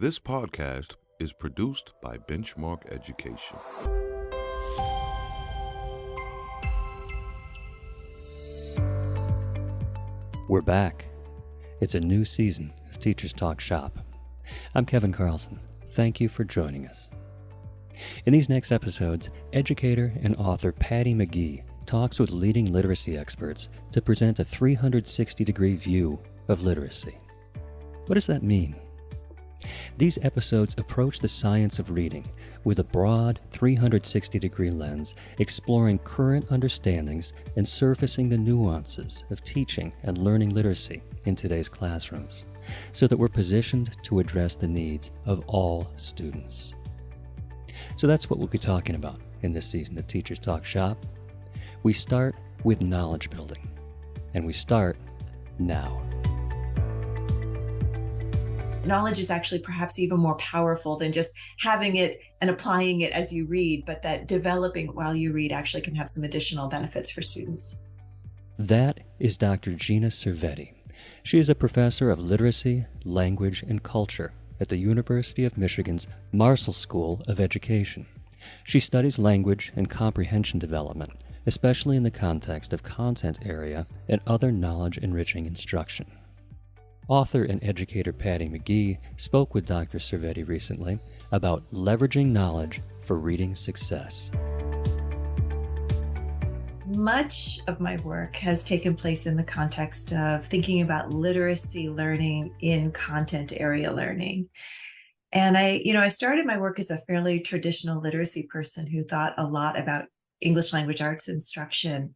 This podcast is produced by Benchmark Education. We're back. It's a new season of Teachers Talk Shop. I'm Kevin Carlson. Thank you for joining us. In these next episodes, educator and author Patty McGee talks with leading literacy experts to present a 360-degree view of literacy. What does that mean? These episodes approach the science of reading with a broad 360-degree lens, exploring current understandings and surfacing the nuances of teaching and learning literacy in today's classrooms, so that we're positioned to address the needs of all students. So that's what we'll be talking about in this season of Teachers Talk Shop. We start with knowledge building, and we start now. Knowledge is actually perhaps even more powerful than just having it and applying it as you read, but that developing it while you read actually can have some additional benefits for students. That is Dr. Gina Cervetti. She is a professor of literacy, language, and culture at the University of Michigan's Marshall School of Education. She studies language and comprehension development, especially in the context of content area and other knowledge-enriching instruction. Author and educator Patty McGee spoke with Dr. Cervetti recently about leveraging knowledge for reading success. Much of my work has taken place in the context of thinking about literacy learning in content area learning. And I started my work as a fairly traditional literacy person who thought a lot about English language arts instruction.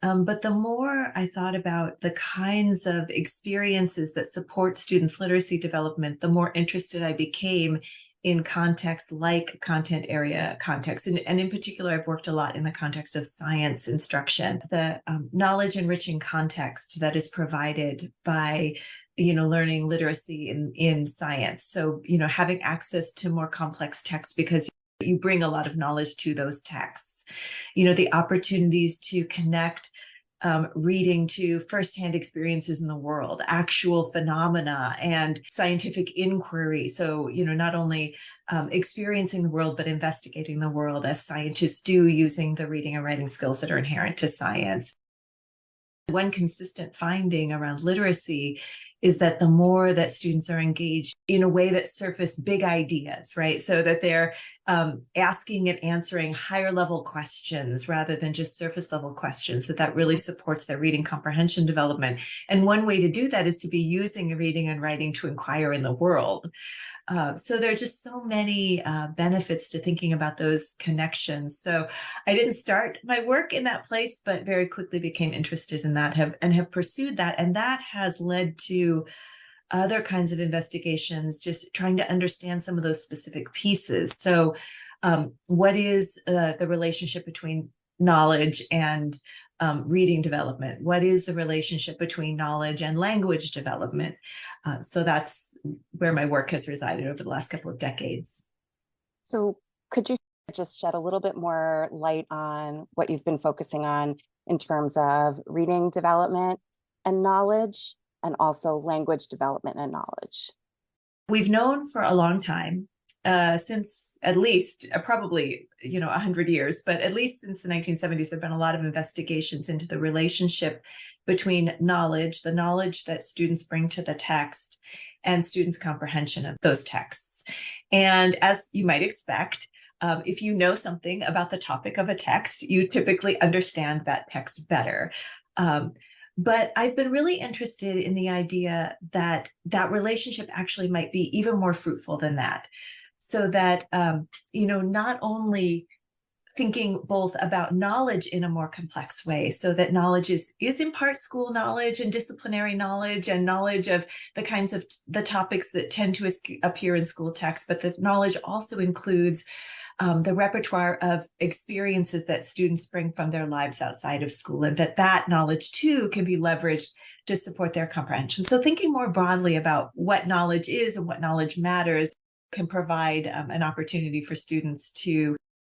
But the more I thought about the kinds of experiences that support students' literacy development, the more interested I became in contexts like content area context. And in particular, I've worked a lot in the context of science instruction, the knowledge enriching context that is provided by learning literacy in science. So, having access to more complex texts because you bring a lot of knowledge to those texts. The opportunities to connect reading to firsthand experiences in the world, actual phenomena, and scientific inquiry. So, not only experiencing the world, but investigating the world as scientists do using the reading and writing skills that are inherent to science. One consistent finding around literacy is that the more that students are engaged in a way that surface big ideas, right? So that they're asking and answering higher level questions rather than just surface level questions, that really supports their reading comprehension development. And one way to do that is to be using reading and writing to inquire in the world. So there are just so many benefits to thinking about those connections. So I didn't start my work in that place, but very quickly became interested in that and have pursued that. And that has led to other kinds of investigations, just trying to understand some of those specific pieces. So what is the relationship between knowledge and reading development? What is the relationship between knowledge and language development? So that's where my work has resided over the last couple of decades. So could you just shed a little bit more light on what you've been focusing on in terms of reading development and knowledge, and also language development and knowledge? We've known for a long time, since at least probably 100 years, but at least since the 1970s, there've been a lot of investigations into the relationship between knowledge, the knowledge that students bring to the text, and students' comprehension of those texts. And as you might expect, if you know something about the topic of a text, you typically understand that text better. But I've been really interested in the idea that that relationship actually might be even more fruitful than that. So that, not only thinking both about knowledge in a more complex way, so that knowledge is in part school knowledge and disciplinary knowledge and knowledge of the kinds of the topics that tend to appear in school texts, but that knowledge also includes the repertoire of experiences that students bring from their lives outside of school, and that knowledge too can be leveraged to support their comprehension. So thinking more broadly about what knowledge is and what knowledge matters can provide an opportunity for students to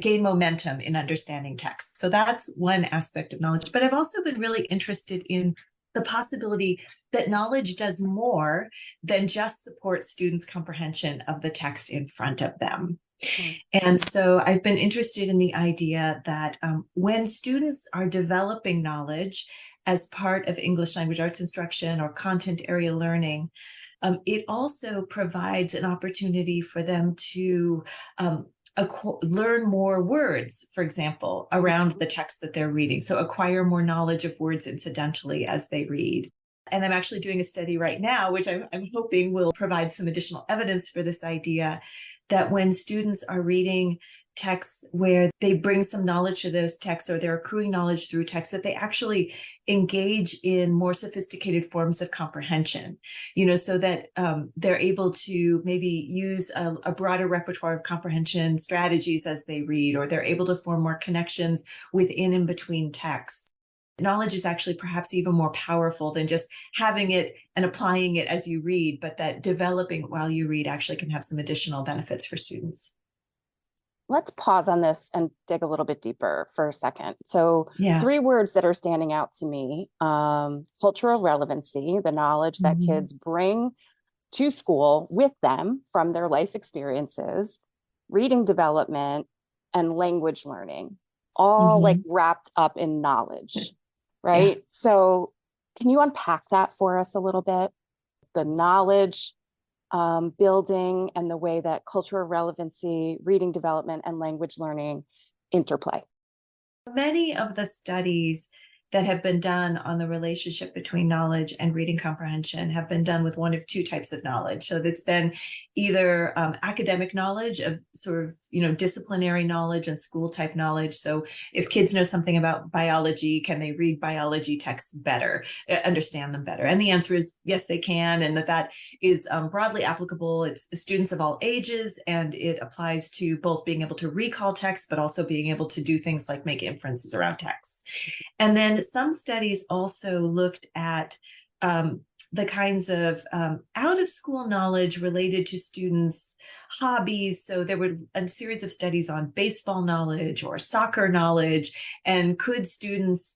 gain momentum in understanding text. So that's one aspect of knowledge. But I've also been really interested in the possibility that knowledge does more than just support students' comprehension of the text in front of them. And so I've been interested in the idea that when students are developing knowledge as part of English language arts instruction or content area learning, it also provides an opportunity for them to learn more words, for example, around the text that they're reading. So acquire more knowledge of words incidentally as they read. And I'm actually doing a study right now, which I'm hoping will provide some additional evidence for this idea, that when students are reading texts where they bring some knowledge to those texts, or they're accruing knowledge through text, that they actually engage in more sophisticated forms of comprehension, so that they're able to maybe use a broader repertoire of comprehension strategies as they read, or they're able to form more connections within and between texts. Knowledge is actually perhaps even more powerful than just having it and applying it as you read, but that developing it while you read actually can have some additional benefits for students. Let's pause on this and dig a little bit deeper for a second. So Yeah. 3 words that are standing out to me: cultural relevancy, the knowledge that kids bring to school with them from their life experiences; reading development; and language learning, all like wrapped up in knowledge, right? Yeah. So can you unpack that for us a little bit? The knowledge building and the way that cultural relevancy, reading development, and language learning interplay. Many of the studies that have been done on the relationship between knowledge and reading comprehension have been done with one of 2 types of knowledge. So that's been either academic knowledge of sort of, disciplinary knowledge and school type knowledge. So if kids know something about biology, can they read biology texts better, understand them better? And the answer is yes, they can. And that is broadly applicable. It's students of all ages, and it applies to both being able to recall text, but also being able to do things like make inferences around texts. And then some studies also looked at the kinds of out-of-school knowledge related to students' hobbies. So there were a series of studies on baseball knowledge or soccer knowledge, and could students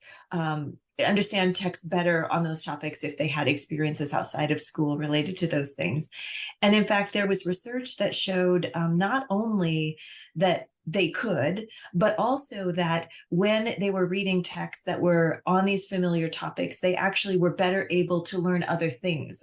understand text better on those topics if they had experiences outside of school related to those things. And in fact, there was research that showed not only that they could, but also that when they were reading texts that were on these familiar topics, they actually were better able to learn other things.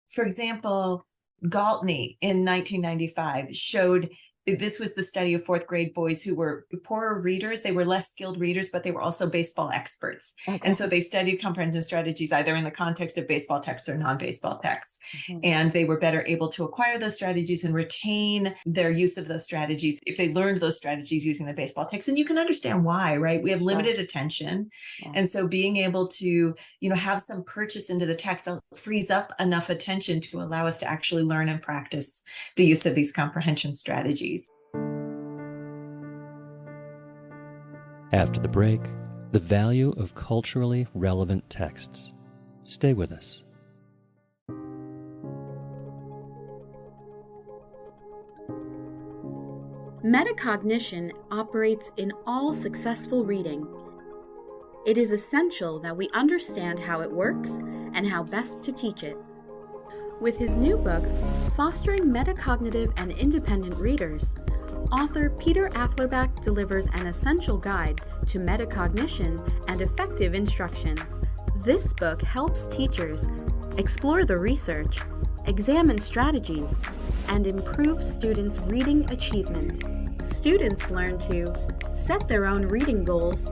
For example, Galtney in 1995 showed, this was the study of 4th grade boys who were poorer readers. They were less skilled readers, but they were also baseball experts. Okay. And so they studied comprehension strategies either in the context of baseball texts or non-baseball texts. And they were better able to acquire those strategies and retain their use of those strategies if they learned those strategies using the baseball text. And you can understand why, right? We have limited attention. And so being able to, have some purchase into the text frees up enough attention to allow us to actually learn and practice the use of these comprehension strategies. After the break, the value of culturally relevant texts. Stay with us. Metacognition operates in all successful reading. It is essential that we understand how it works and how best to teach it. With his new book, Fostering Metacognitive and Independent Readers, author Peter Afflerbach delivers an essential guide to metacognition and effective instruction. This book helps teachers explore the research, examine strategies, and improve students' reading achievement. Students learn to set their own reading goals,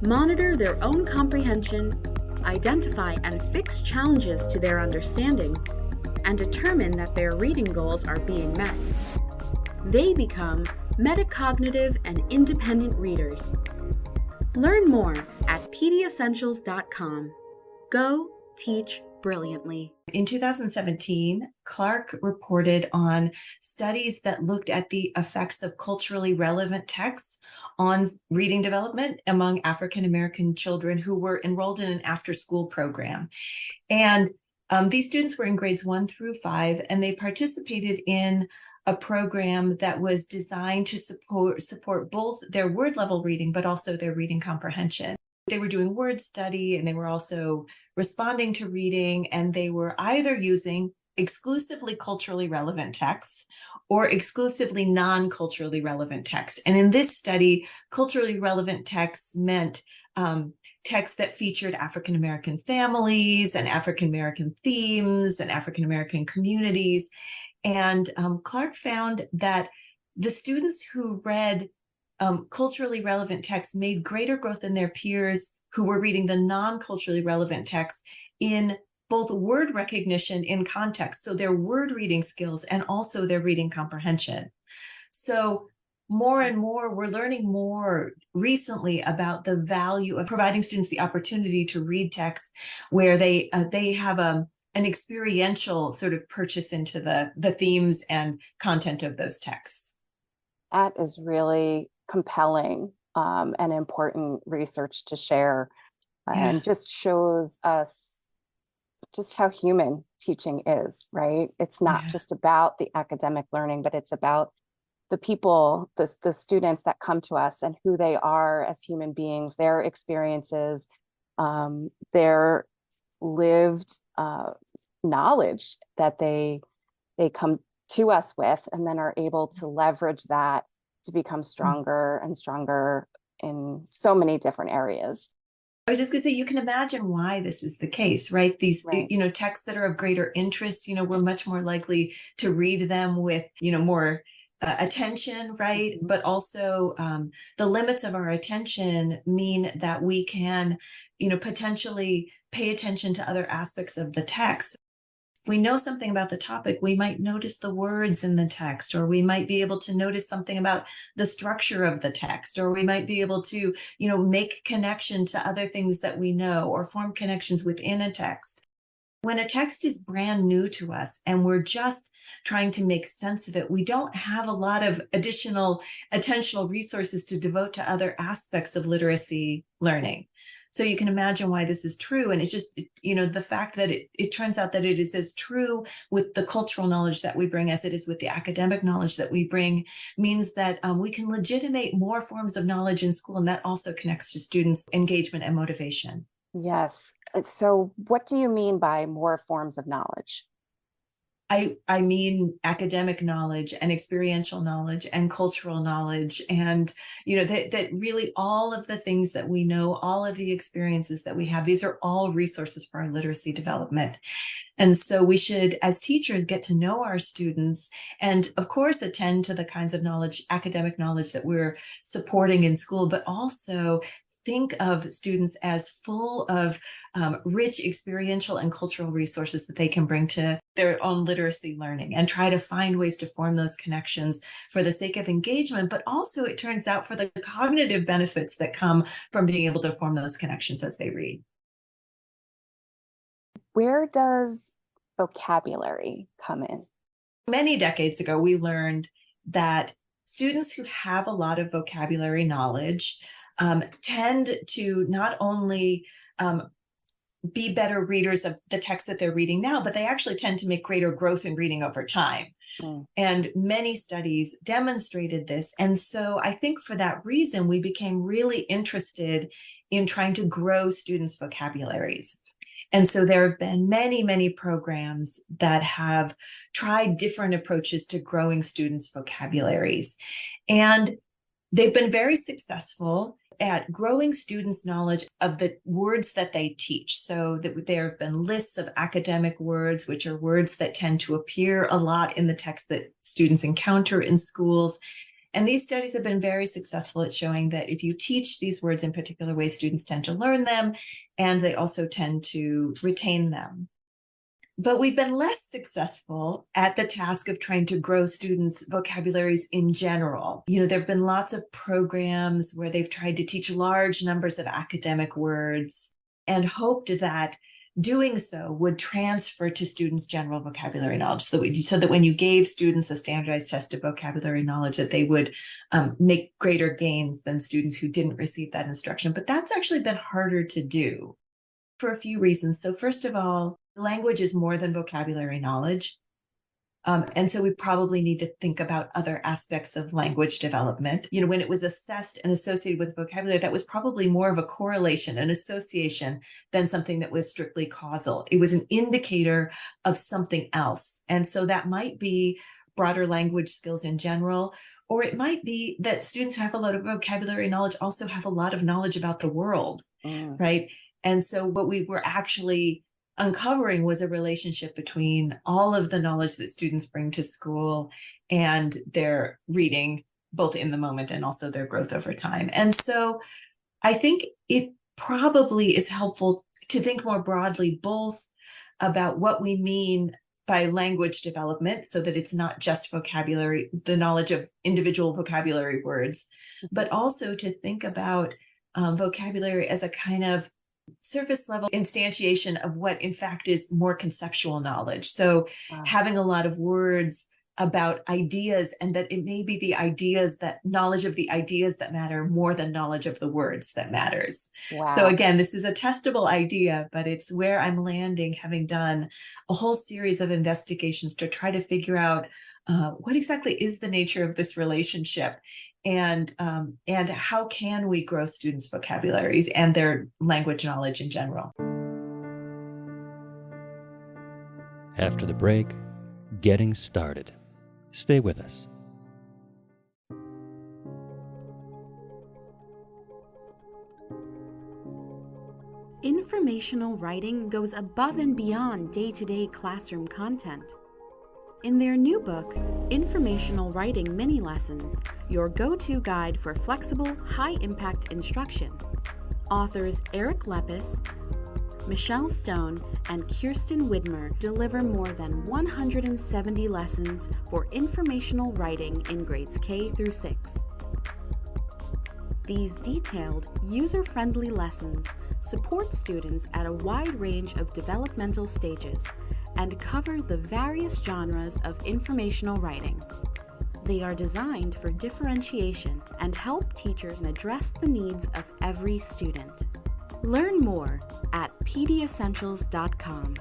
monitor their own comprehension, identify and fix challenges to their understanding, and determine that their reading goals are being met. They become metacognitive and independent readers. Learn more at pediessentials.com. Go teach brilliantly. In 2017, Clark reported on studies that looked at the effects of culturally relevant texts on reading development among African American children who were enrolled in an after-school program. And these students were in grades 1 through 5, and they participated in a program that was designed to support both their word level reading, but also their reading comprehension. They were doing word study, and they were also responding to reading, and they were either using exclusively culturally relevant texts or exclusively non-culturally relevant texts. And in this study, culturally relevant texts meant texts that featured African American families and African American themes and African American communities. And Clark found that the students who read culturally relevant texts made greater growth than their peers who were reading the non-culturally relevant texts in both word recognition in context, so their word reading skills, and also their reading comprehension. So more and more, we're learning more recently about the value of providing students the opportunity to read texts where they have an experiential sort of purchase into the themes and content of those texts. That is really compelling and important research to share, and just shows us just how human teaching is, right? It's not just about the academic learning, but it's about the people, the students that come to us and who they are as human beings, their experiences, their lived knowledge that they come to us with, and then are able to leverage that to become stronger and stronger in so many different areas. I was just going to say, you can imagine why this is the case, right? These, texts that are of greater interest, we're much more likely to read them with, more attention, right? But also the limits of our attention mean that we can, potentially pay attention to other aspects of the text. If we know something about the topic, we might notice the words in the text, or we might be able to notice something about the structure of the text, or we might be able to, make connection to other things that we know, or form connections within a text. When a text is brand new to us and we're just trying to make sense of it, we don't have a lot of additional attentional resources to devote to other aspects of literacy learning. So you can imagine why this is true. And it's just, the fact that it turns out that it is as true with the cultural knowledge that we bring as it is with the academic knowledge that we bring means that we can legitimate more forms of knowledge in school. And that also connects to students' engagement and motivation. Yes. So what do you mean by more forms of knowledge? I mean academic knowledge and experiential knowledge and cultural knowledge, and that really all of the things that we know, all of the experiences that we have, these are all resources for our literacy development. And so we should, as teachers, get to know our students and, of course, attend to the kinds of knowledge, academic knowledge that we're supporting in school, but also think of students as full of rich experiential and cultural resources that they can bring to their own literacy learning, and try to find ways to form those connections for the sake of engagement, but also, it turns out, for the cognitive benefits that come from being able to form those connections as they read. Where does vocabulary come in? Many decades ago, we learned that students who have a lot of vocabulary knowledge tend to not only be better readers of the text that they're reading now, but they actually tend to make greater growth in reading over time. And many studies demonstrated this. And so I think for that reason, we became really interested in trying to grow students' vocabularies. And so there have been many, many programs that have tried different approaches to growing students' vocabularies. And they've been very successful at growing students' knowledge of the words that they teach. So that there have been lists of academic words, which are words that tend to appear a lot in the text that students encounter in schools. And these studies have been very successful at showing that if you teach these words in particular ways, students tend to learn them, and they also tend to retain them. But we've been less successful at the task of trying to grow students' vocabularies in general. There have been lots of programs where they've tried to teach large numbers of academic words and hoped that doing so would transfer to students' general vocabulary knowledge, so that when you gave students a standardized test of vocabulary knowledge, that they would make greater gains than students who didn't receive that instruction. But that's actually been harder to do for a few reasons. So first of all, language is more than vocabulary knowledge. And so we probably need to think about other aspects of language development. When it was assessed and associated with vocabulary, that was probably more of a correlation, an association, than something that was strictly causal. It was an indicator of something else. And so that might be broader language skills in general, or it might be that students have a lot of vocabulary knowledge, also have a lot of knowledge about the world, right? And so what we were actually uncovering was a relationship between all of the knowledge that students bring to school and their reading, both in the moment and also their growth over time. And so I think it probably is helpful to think more broadly, both about what we mean by language development, so that it's not just vocabulary, the knowledge of individual vocabulary words, but also to think about vocabulary as a kind of surface level instantiation of what in fact is more conceptual knowledge. So having a lot of words about ideas, and that it may be the ideas, that knowledge of the ideas that matter more than knowledge of the words that matters. Wow. So again, this is a testable idea, but it's where I'm landing, having done a whole series of investigations to try to figure out what exactly is the nature of this relationship, and how can we grow students' vocabularies and their language knowledge in general. After the break, getting started. Stay with us. Informational writing goes above and beyond day-to-day classroom content. In their new book, Informational Writing Mini Lessons, your go-to guide for flexible, high-impact instruction, authors Eric Lepis, Michelle Stone, and Kirsten Widmer deliver more than 170 lessons for informational writing in grades K through 6. These detailed, user-friendly lessons support students at a wide range of developmental stages and cover the various genres of informational writing. They are designed for differentiation and help teachers address the needs of every student. Learn more at pdessentials.com.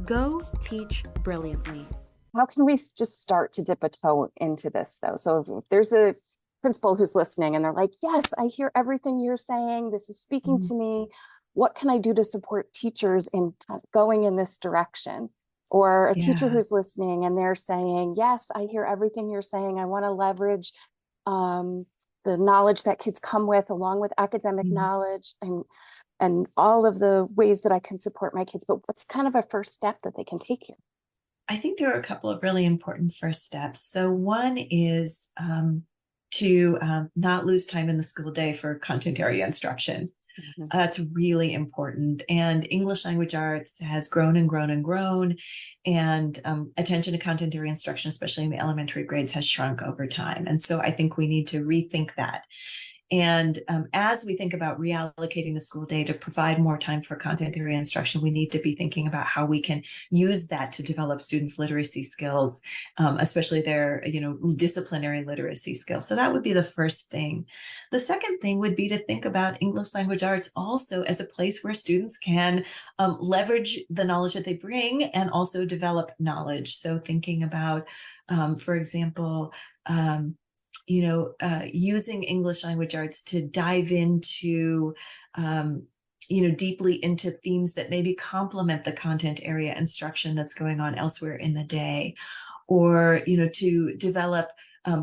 Go teach brilliantly. How can we just start to dip a toe into this, though? So if there's a principal who's listening and they're like, yes, I hear everything you're saying, this is speaking to me, what can I do to support teachers in going in this direction? Or a teacher who's listening and they're saying, yes, I hear everything you're saying, I want to leverage the knowledge that kids come with, along with academic knowledge and all of the ways that I can support my kids. But what's kind of a first step that they can take here? I think there are a couple of really important first steps. So one is to not lose time in the school day for content area instruction. That's really important. And English language arts has grown and grown and grown. And attention to content area instruction, especially in the elementary grades, has shrunk over time. And so I think we need to rethink that. And as we think about reallocating the school day to provide more time for content area instruction, we need to be thinking about how we can use that to develop students' literacy skills, especially their, disciplinary literacy skills. So that would be the first thing. The second thing would be to think about English language arts also as a place where students can leverage the knowledge that they bring and also develop knowledge. So thinking about, for example, using English language arts to dive into, deeply into themes that maybe complement the content area instruction that's going on elsewhere in the day, or, to develop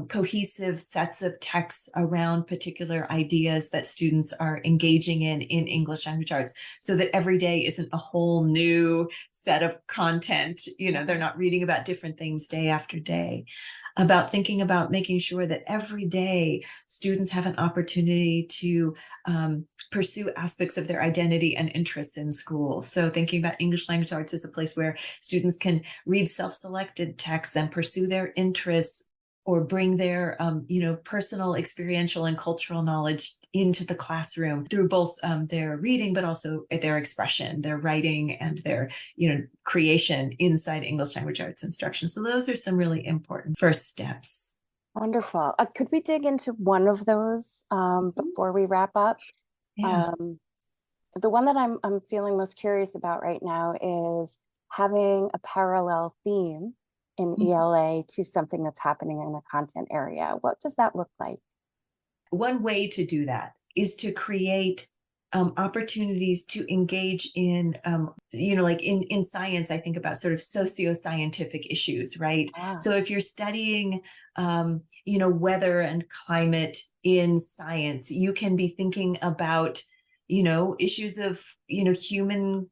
cohesive sets of texts around particular ideas that students are engaging in English language arts, so that every day isn't a whole new set of content. They're not reading about different things day after day. About thinking about making sure that every day students have an opportunity to pursue aspects of their identity and interests in school. So thinking about English language arts as a place where students can read self-selected texts and pursue their interests, or bring their, personal, experiential, and cultural knowledge into the classroom through both their reading, but also their expression, their writing, and their, creation inside English language arts instruction. So those are some really important first steps. Wonderful. Could we dig into one of those before we wrap up? Yeah. The one that I'm feeling most curious about right now is having a parallel theme in ELA to something that's happening in a content area? What does that look like? One way to do that is to create opportunities to engage in, like in science, I think about sort of socio-scientific issues, right? So if you're studying, weather and climate in science, you can be thinking about, issues of, human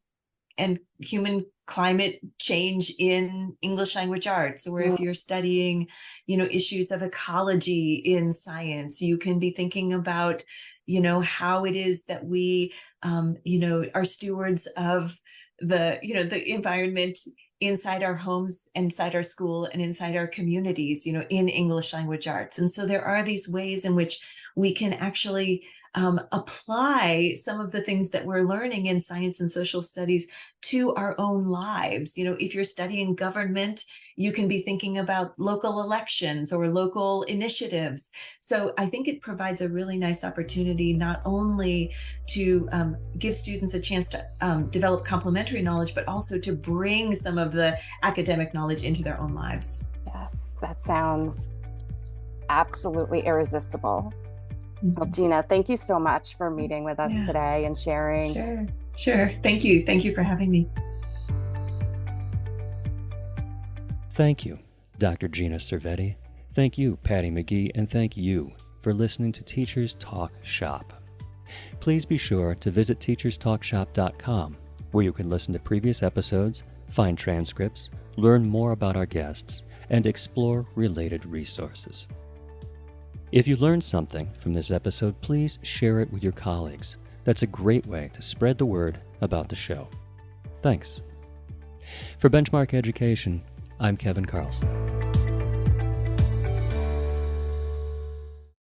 climate change in English language arts. Or if you're studying, issues of ecology in science, you can be thinking about, how it is that we, are stewards of the environment inside our homes, inside our school, and inside our communities, in English language arts. And so there are these ways in which we can actually apply some of the things that we're learning in science and social studies to our own lives. If you're studying government, you can be thinking about local elections or local initiatives. So I think it provides a really nice opportunity not only to give students a chance to develop complementary knowledge, but also to bring some of the academic knowledge into their own lives. Yes, that sounds absolutely irresistible. Well, Gina, thank you so much for meeting with us today and sharing. Sure. Thank you. Thank you for having me. Thank you, Dr. Gina Cervetti. Thank you, Patty McGee, and thank you for listening to Teachers Talk Shop. Please be sure to visit teacherstalkshop.com, where you can listen to previous episodes, find transcripts, learn more about our guests, and explore related resources. If you learned something from this episode, please share it with your colleagues. That's a great way to spread the word about the show. Thanks. For Benchmark Education, I'm Kevin Carlson.